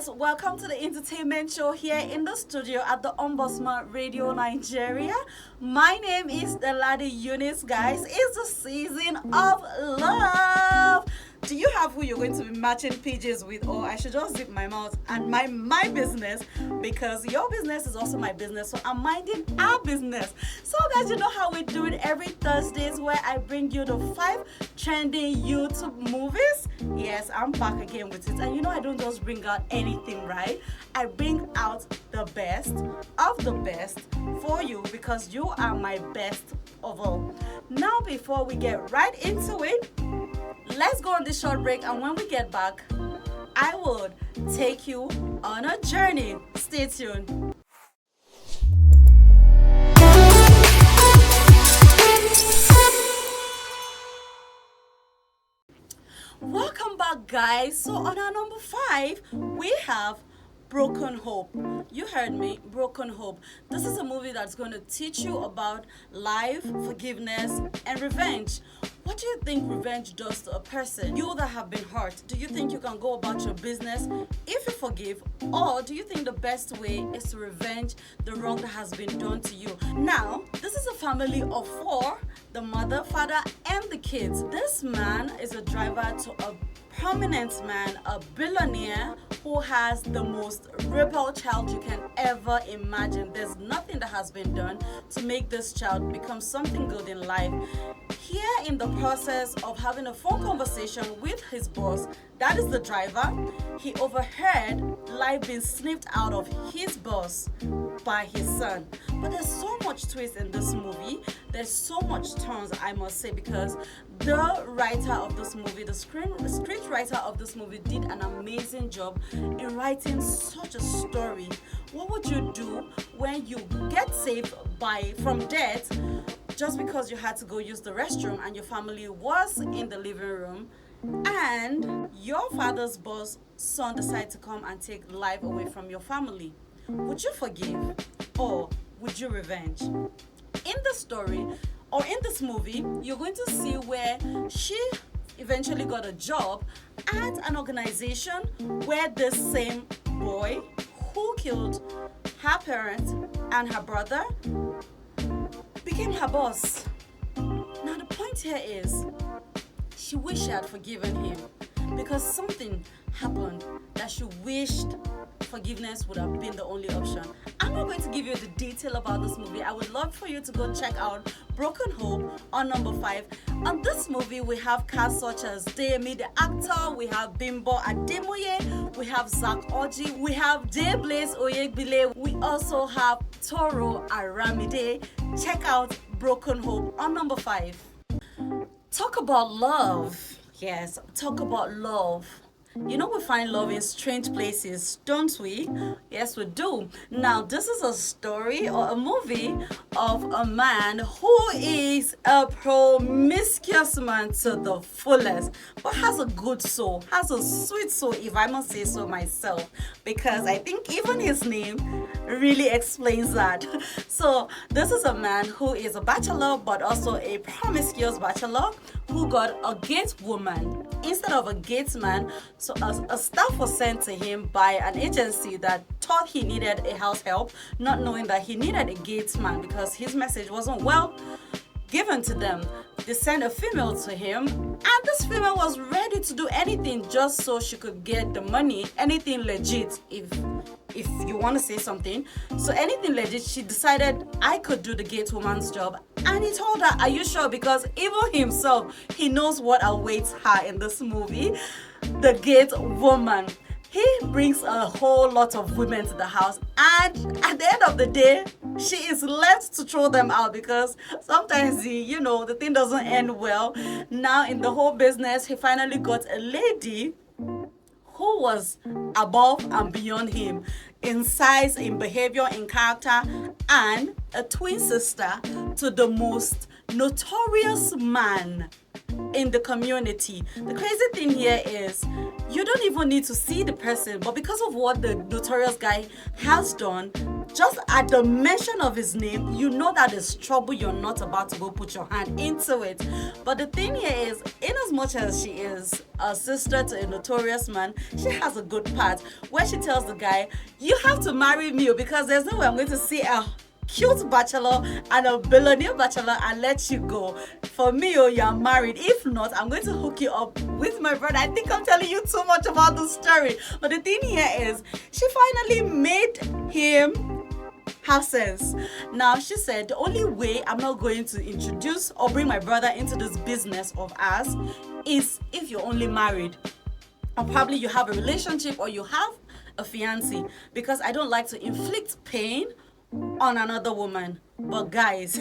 guys, welcome to the entertainment show here in the studio at the Ombudsman Radio Nigeria. My name is the lady Eunice, guys. It's the season of love. Do you have who you're going to be matching PJs with, or I should just zip my mouth and mind my business, because your business is also my business, so I'm minding our business. So guys, you know how we do it every Thursdays, where I bring you the 5 trending YouTube movies. Yes, I'm back again with it, and you know I don't just bring out anything, right? I bring out the best of the best for you, because you are my best of all. Now, before we get right into it, let's go on this short break, and when we get back, I would take you on a journey. Stay tuned. Welcome back, guys. So on our number 5, we have Broken Hope. You heard me, Broken Hope. This is a movie that's going to teach you about life, forgiveness, and revenge. What do you think revenge does to a person? You that have been hurt, do you think you can go about your business if you forgive? Or do you think the best way is to revenge the wrong that has been done to you? Now, this is a family of 4, the mother, father, and the kids. This man is a driver to a prominent man, a billionaire who has the most rebel child you can ever imagine. There's nothing that has been done to make this child become something good in life. Here, in the process of having a phone conversation with his boss, that is the driver, he overheard life being snipped out of his boss by his son. But there's so much twist in this movie. There's so much turns, I must say, because the writer of this movie, the scriptwriter of this movie, did an amazing job in writing such a story. What would you do when you get saved from death just because you had to go use the restroom and your family was in the living room, and your father's boss son decided to come and take life away from your family? Would you forgive, or would you revenge? In the story, or in this movie, you're going to see where she eventually got a job at an organization where this same boy who killed her parents and her brother became her boss. Now the point here is, she wished she had forgiven him, because something happened that she wished forgiveness would have been the only option. I'm not going to give you the detail about this movie. I would love for you to go check out Broken Hope on number 5. On this movie, we have cast such as Deyemi the actor, we have Bimbo Ademoye, we have Zach Oji, we have Dayblaze Oyegbile, we also have Toro Aramide. Check out Broken Hope on number 5. Talk about love. Yes, talk about love. You know, we find love in strange places, don't we? Yes, we do. Now, this is a story or a movie of a man who is a promiscuous man to the fullest, but has a good soul, has a sweet soul, if I must say so myself, because I think even his name really explains that. So, this is a man who is a bachelor, but also a promiscuous bachelor, who got a gate woman instead of a gate man. So a staff was sent to him by an agency that thought he needed a house help, not knowing that he needed a gate man because his message wasn't well given to them. They sent a female to him, and this female was ready to do anything just so she could get the money, anything legit, if you want to say something. So anything legit, she decided I could do the gate woman's job. And he told her, are you sure? Because even himself, he knows what awaits her in this movie. The gate woman. He brings a whole lot of women to the house, and at the end of the day, she is left to throw them out, because sometimes the thing doesn't end well. Now in the whole business, he finally got a lady who was above and beyond him in size, in behavior, in character, and a twin sister to the most notorious man in the community. The crazy thing here is, you don't even need to see the person, but because of what the notorious guy has done, Just at the mention of his name, you know that there's trouble. You're not about to go put your hand into it. But the thing here is, in as much as she is a sister to a notorious man, she has a good part where she tells the guy, you have to marry me because there's no way I'm going to see a cute bachelor and a billionaire bachelor and let you go. For me, oh, you're married. If not, I'm going to hook you up with my brother. I think I'm telling you too much about the story. But the thing here is, she finally made him have sense. Now, she said, the only way I'm not going to introduce or bring my brother into this business of ours is if you're only married. Or probably you have a relationship or you have a fiancé, because I don't like to inflict pain on another woman. But guys,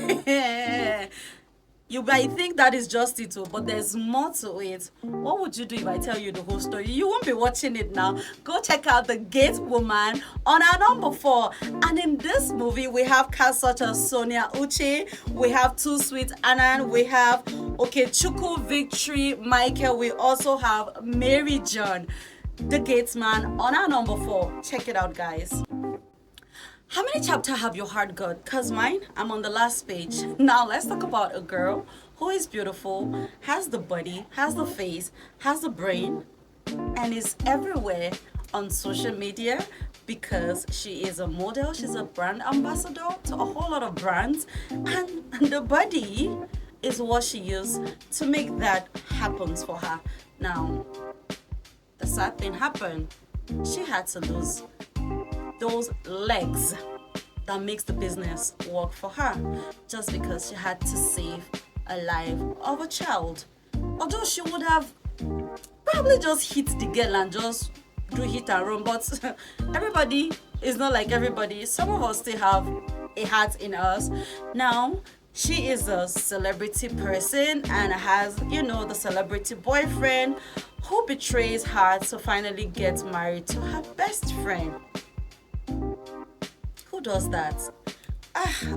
you might think that is just it, but there's more to it. What would you do if I tell you the whole story? You won't be watching it now. Go check out The Gate Woman on our number 4. And in this movie, we have cast such as Sonia Uche, we have Too Sweet Anand, we have Chuku Victory Michael, we also have Mary John. The Gates Man on our number 4. Check it out, guys. How many chapters have your heart got? Cause mine, I'm on the last page. Now let's talk about a girl who is beautiful, has the body, has the face, has the brain, and is everywhere on social media because she is a model, she's a brand ambassador to a whole lot of brands, and the body is what she used to make that happen for her. Now, the sad thing happened. She had to lose those legs that makes the business work for her just because she had to save a life of a child. Although she would have probably just hit the girl and just do hit and run, but everybody is not like everybody. Some of us still have a heart in us. Now, she is a celebrity person and has, the celebrity boyfriend who betrays her to finally get married to her best friend. Who does that?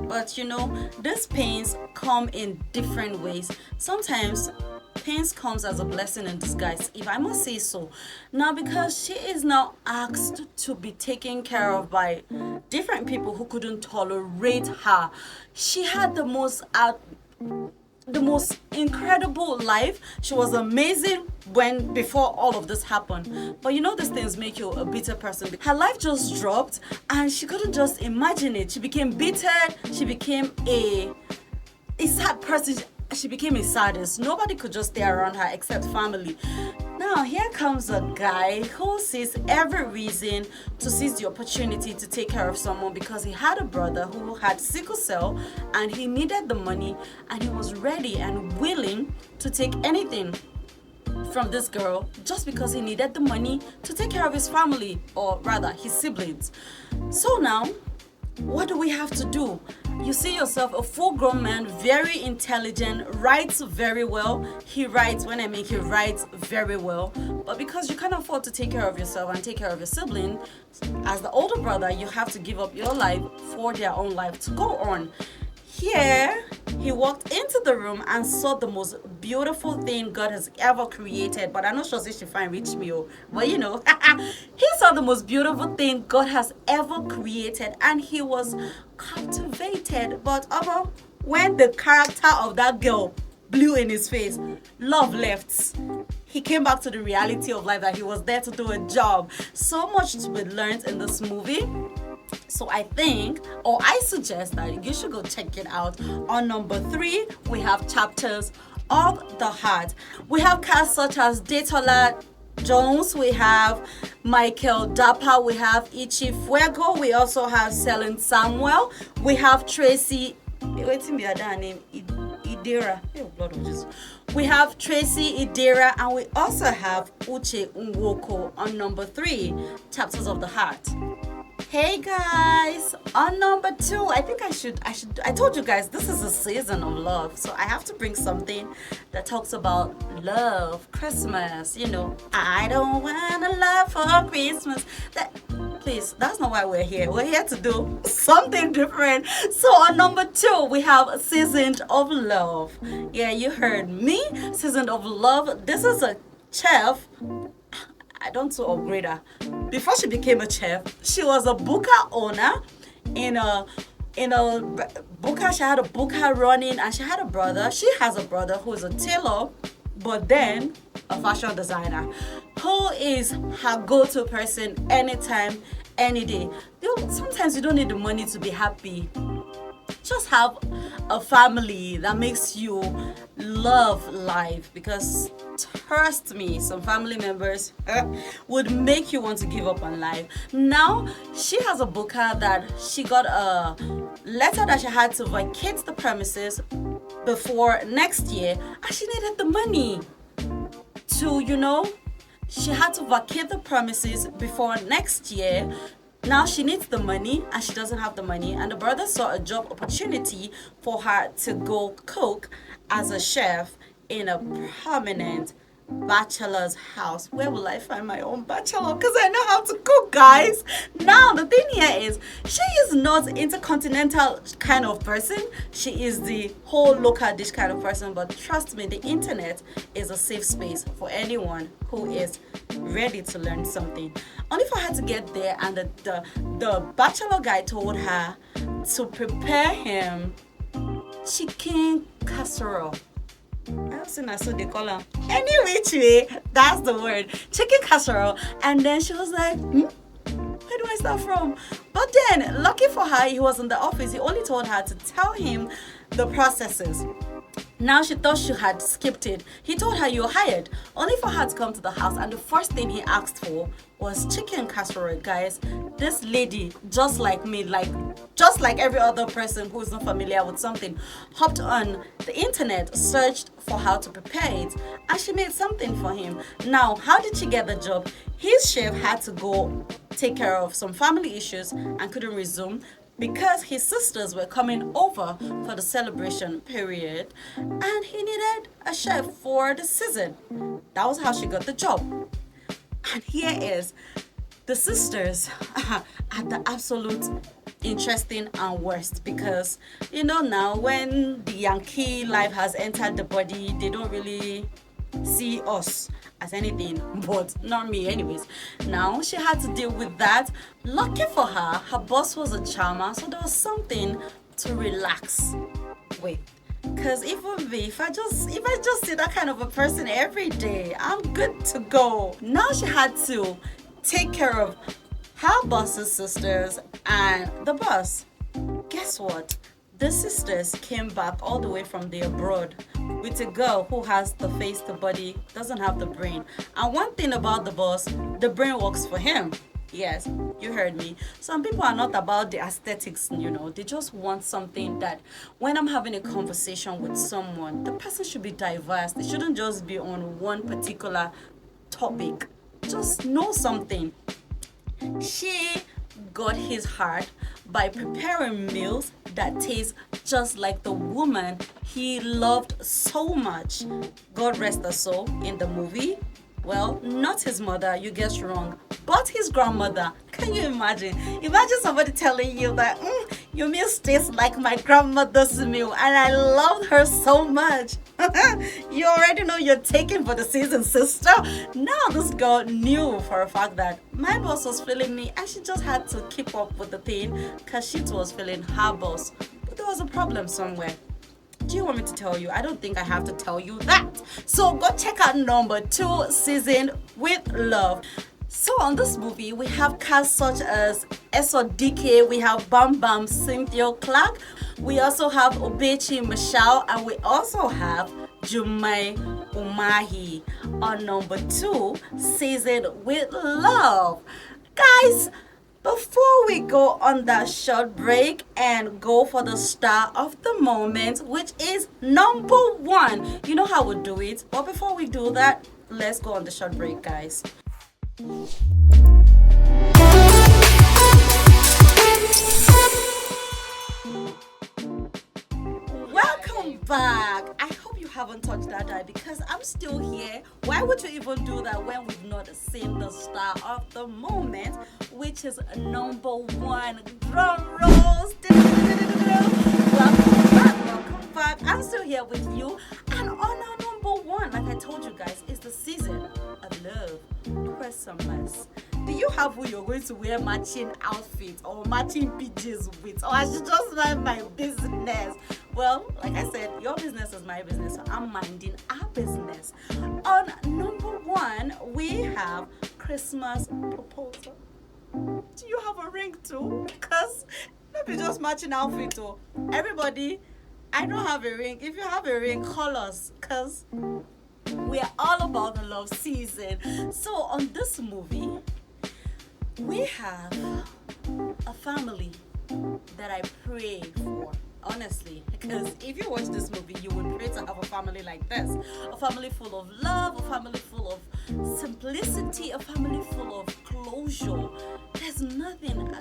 But these pains come in different ways. Sometimes pains comes as a blessing in disguise, if I must say so. Now, because she is now asked to be taken care of by different people who couldn't tolerate her. She had the most incredible life. She was amazing before all of this happened. But these things make you a bitter person. Her life just dropped and she couldn't just imagine it. She became bitter. She became a sad person. She became a sadist. Nobody could just stay around her except family. Now, here comes a guy who sees every reason to seize the opportunity to take care of someone because he had a brother who had sickle cell and he needed the money and he was ready and willing to take anything from this girl just because he needed the money to take care of his family, or rather his siblings. So now, what do we have to do? You see yourself, a full-grown man, very intelligent, writes very well. He writes very well. But because you can't afford to take care of yourself and take care of your sibling, as the older brother, you have to give up your life for their own life to go on. Here, he walked into the room and saw the most beautiful thing God has ever created. But I'm not sure if she find rich me, but he saw the most beautiful thing God has ever created, and he was captivated. But when the character of that girl blew in his face, love left. He came back to the reality of life that he was there to do a job. So much to be learned in this movie. So I suggest that you should go check it out. On number 3, we have Chapters of the Heart. We have cast such as Detola Jones, we have Michael Dapa, we have Ichi Fuego, we also have Selin Samuel, we have Tracy, waiting me that name, Idera. Oh, Lord of Jesus. We have Tracy Idera, and we also have Uche Nwoko on number 3, Chapters of the Heart. Hey guys, on number 2, I think I told you guys this is a season of love, so I have to bring something that talks about love, Christmas, I don't want to love for Christmas. Please, that's not why we're here. We're here to do something different. So on number 2, we have Seasoned of Love. Yeah, you heard me, Seasoned of Love. This is a chef. I don't so upgrade her. Before she became a chef, she was a booker owner in a booker. She had a booker running, and she had a brother. She has a brother who is a tailor, but then a fashion designer, who is her go-to person anytime, any day. Sometimes you don't need the money to be happy. Just have a family that makes you love life, because trust me, some family members would make you want to give up on life. Now she has a booker that she got a letter that she had to vacate the premises before next year, and she needed the money to, she had to vacate the premises before next year. Now she needs the money and she doesn't have the money, and the brother saw a job opportunity for her to go cook as a chef in a prominent bachelor's house. Where will I find my own bachelor? Because I know how to cook, guys. Now the thing here is, she is not intercontinental kind of person. She is the whole local dish kind of person. But trust me, the internet is a safe space for anyone who is ready to learn something. Only for her to get there, and the bachelor guy told her to prepare him chicken casserole. I've seen her, so they call her. Any which way, that's the word. Chicken casserole. And then she was like, where do I start from? But then, lucky for her, he was in the office. He only told her to tell him the processes. Now she thought she had skipped it. He told her, you're hired. Only for her to come to the house, and the first thing he asked for was chicken casserole. Guys, this lady, just like me, just like every other person who is not familiar with something, hopped on the internet, searched for how to prepare it, and she made something for him. Now, how did she get the job? His chef had to go take care of some family issues and couldn't resume, because his sisters were coming over for the celebration period, and he needed a chef for the season. That was how she got the job. And here is the sisters at the absolute interesting and worst, because now when the Yankee life has entered the body, they don't really see us as anything, but not me anyways. Now she had to deal with that. Lucky for her, her boss was a charmer, so there was something to relax with. Because even me, if I just see that kind of a person every day, I'm good to go. Now she had to take care of her boss's sisters and the boss. Guess what? The sisters came back all the way from the abroad with a girl who has the face, the body, doesn't have the brain. And one thing about the boss, the brain works for him. Yes, you heard me. Some people are not about the aesthetics, they just want something that when I'm having a conversation with someone, the person should be diverse. They shouldn't just be on one particular topic. Just know something. She got his heart by preparing meals that taste just like the woman he loved so much. God rest her soul in the movie. Well, not his mother, you guessed wrong, but his grandmother. Can you imagine? Imagine somebody telling you that your meal tastes like my grandmother's meal, and I loved her so much. You already know you're taken for the season, sister. Now this girl knew for a fact that my boss was feeling me, and she just had to keep up with the thing because she too was feeling her boss. But there was a problem somewhere. Do you want me to tell you? I don't think I have to tell you that. So go check out number 2, Seasoned with Love. So on this movie, we have cast such as Esodike, we have Bam Bam Cynthia Clark, we also have Obechi Michelle, and we also have Jumai Umahi on number 2, Seasoned with Love. Guys, before we go on that short break and go for the star of the moment, which is number 1, you know how we do it. But before we do that, let's go on the short break, guys. Welcome back. I hope you haven't touched that die, because I'm still here. Why would you even do that when we've not seen the star of the moment, which is number 1? Drum rolls. Welcome back. I'm still here with you, and on our number 1, like I told you guys, is the season of love, Christmas. Do you have who you're going to wear matching outfit or matching PJs with? Or I should just mind my business? Well, like I said, your business is my business, so I'm minding our business. On number 1, we have Christmas proposal. Do you have a ring too? Because maybe just matching outfit too. Everybody, I don't have a ring. If you have a ring, call us, because we are all about the love season. So on this movie, we have a family that I pray for. Honestly, because if you watch this movie, you would pray to have a family like this. A family full of love, a family full of simplicity, a family full of closure. There's nothing,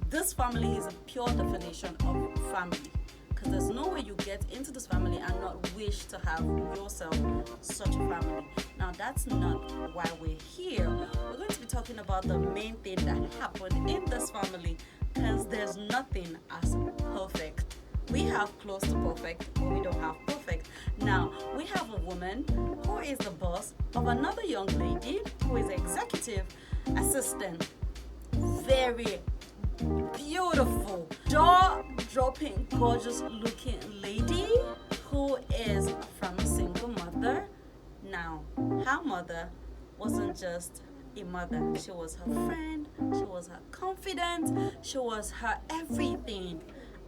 this family is a pure definition of family. Because there's no way you get into this family and not wish to have yourself such a family. Now, that's not why we're here. We're going to be talking about the main thing that happened in this family, because there's nothing as perfect. We have close to perfect, but we don't have perfect. Now, we have a woman who is the boss of another young lady who is executive assistant. Very beautiful, jaw-dropping, gorgeous-looking lady who is from a single mother. Now, her mother wasn't just a mother. She was her friend, she was her confidant, she was her everything.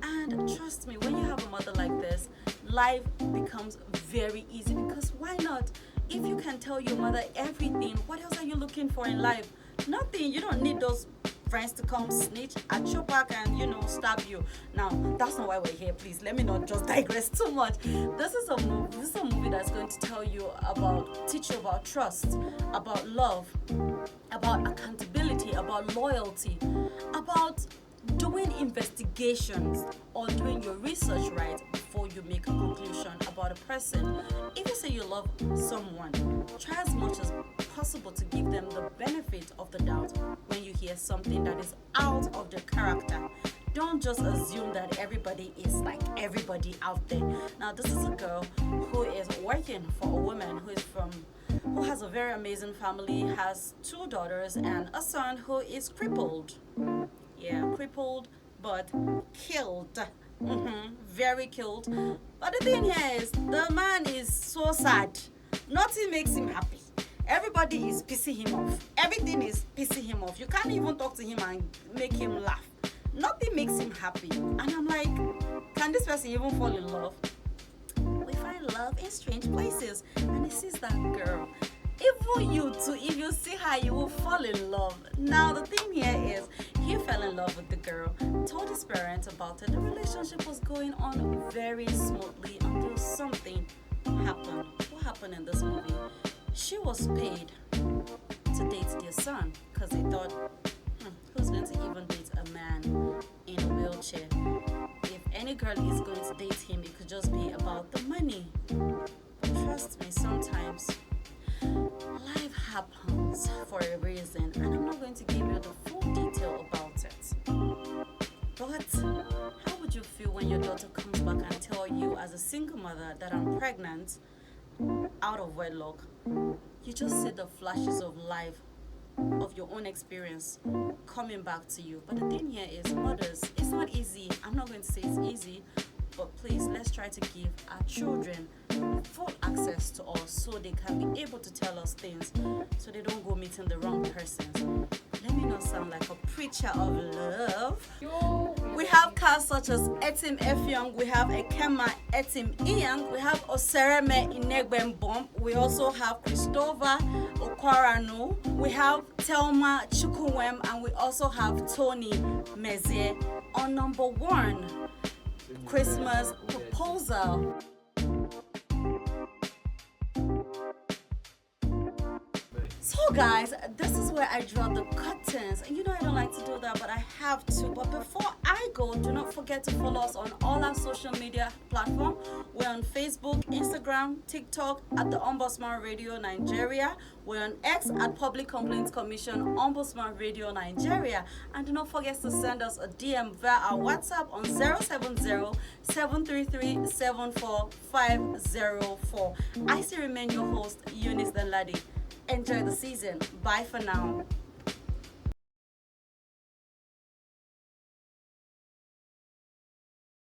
And trust me, when you have a mother like this, life becomes very easy, because why not? If you can tell your mother everything, what else are you looking for in life? Nothing. You don't need those friends to come snitch at your back and stab you. Now, that's not why we're here. Please let me not just digress too much. This is a movie that's going to teach you about trust, about love, about accountability, about loyalty, about doing investigations or doing your research right before you make a conclusion about a person. If you say you love someone, try as much as possible to give them the benefit of the doubt when you hear something that is out of their character. Don't just assume that everybody is like everybody out there. Now, this is a girl who is working for a woman who has a very amazing family, has 2 daughters and a son who is crippled. Yeah, crippled, but killed. Very killed. But the thing here is, the man is so sad. Nothing makes him happy. Everybody is pissing him off. Everything is pissing him off. You can't even talk to him and make him laugh. Nothing makes him happy. And I'm like, can this person even fall in love? We find love in strange places. And he sees that girl. Even you too, if you see her, you will fall in love. Now, the thing here is, he fell in love with the girl, told his parents about it. The relationship was going on very smoothly until something happened. What happened in this movie? She was paid to date their son, because they thought, who's going to even date a man in a wheelchair? If any girl is going to date him, it could just be about the money. But trust me, sometimes life happens for a reason, and I'm not going to give you the full detail about it. But how would you feel when your daughter comes back and tell you, as a single mother, that I'm pregnant out of wedlock? You just see the flashes of life, of your own experience coming back to you. But the thing here is, mothers, it's not easy. I'm not going to say it's easy, but please, let's try to give our children full access to us so they can be able to tell us things, so they don't go meeting the wrong persons. Let me not sound like a preacher of love. We have cast such as Etim Efyong, we have Ekema Etim Iyang, we have Osereme Inegbembom, we also have Christopher Okwaranu, we have Telma Chukwuem, and we also have Tony Mezie. On number 1, Christmas proposal. So guys, this is where I draw the curtains. And I don't like to do that, but I have to. But before I go, do not forget to follow us on all our social media platforms. We're on Facebook, Instagram, TikTok at the Ombudsman Radio Nigeria. We're on X at Public Complaints Commission Ombudsman Radio Nigeria. And do not forget to send us a DM via our WhatsApp on 070-733-74504. I still remain your host, Eunice the Lady. Enjoy the season. Bye for now.